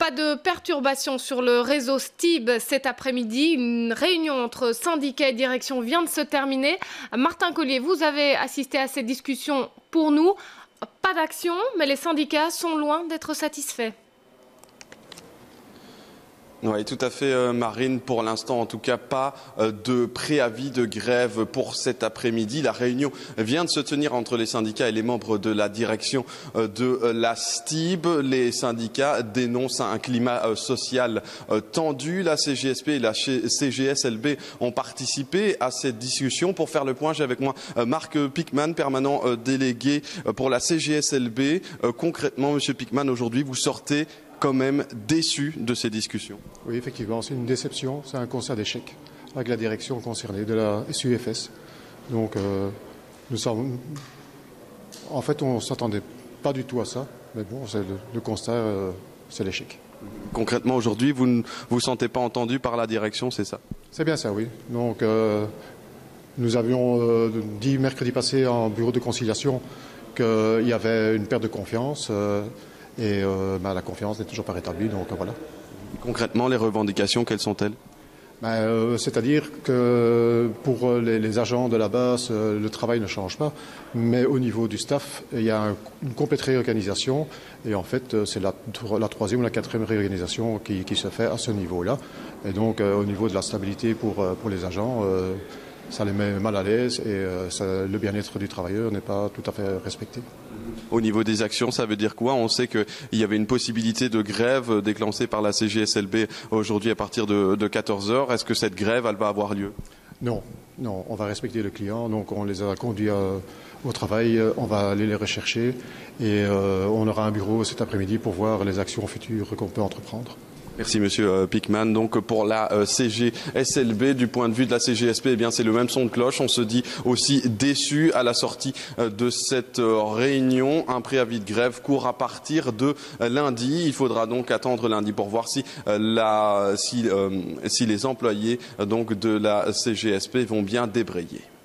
Pas de perturbation sur le réseau STIB cet après-midi. Une réunion entre syndicats et direction vient de se terminer. Martin Collier, vous avez assisté à cette discussion pour nous. Pas d'action, mais les syndicats sont loin d'être satisfaits. Oui, tout à fait, Marine. Pour l'instant, en tout cas, pas de préavis de grève pour cet après-midi. La réunion vient de se tenir entre les syndicats et les membres de la direction de la STIB. Les syndicats dénoncent un climat social tendu. La CGSP et la CGSLB ont participé à cette discussion. Pour faire le point, j'ai avec moi Marc Pickman, permanent délégué pour la CGSLB. Concrètement, Monsieur Pickman, aujourd'hui, vous sortez quand même déçu de ces discussions. Oui, effectivement, c'est une déception, c'est un constat d'échec avec la direction concernée de la SUFS. Donc, en fait, on ne s'attendait pas du tout à ça, mais bon, le constat, c'est l'échec. Concrètement, aujourd'hui, vous ne vous sentez pas entendu par la direction, c'est ça? C'est bien ça, oui. Donc, nous avions dit mercredi passé en bureau de conciliation qu'il y avait une perte de confiance. La confiance n'est toujours pas rétablie, donc voilà. Concrètement, les revendications, quelles sont-elles? C'est-à-dire que pour les agents de la base, le travail ne change pas, mais au niveau du staff, il y a une complète réorganisation, et en fait, c'est la troisième ou la quatrième réorganisation qui se fait à ce niveau-là. Et donc, au niveau de la stabilité pour les agents, ça les met mal à l'aise, et le bien-être du travailleur n'est pas tout à fait respecté. Au niveau des actions, ça veut dire quoi? On sait qu'il y avait une possibilité de grève déclenchée par la CGSLB aujourd'hui à partir de 14 h. Est-ce que cette grève, elle va avoir lieu? Non, on va respecter le client. Donc on les a conduits au travail, on va aller les rechercher et on aura un bureau cet après-midi pour voir les actions futures qu'on peut entreprendre. Merci Monsieur Pickman. Donc pour la CGSLB, du point de vue de la CGSP, eh bien c'est le même son de cloche. On se dit aussi déçu à la sortie de cette réunion. Un préavis de grève court à partir de lundi. Il faudra donc attendre lundi pour voir si les employés donc de la CGSP vont bien débrayer.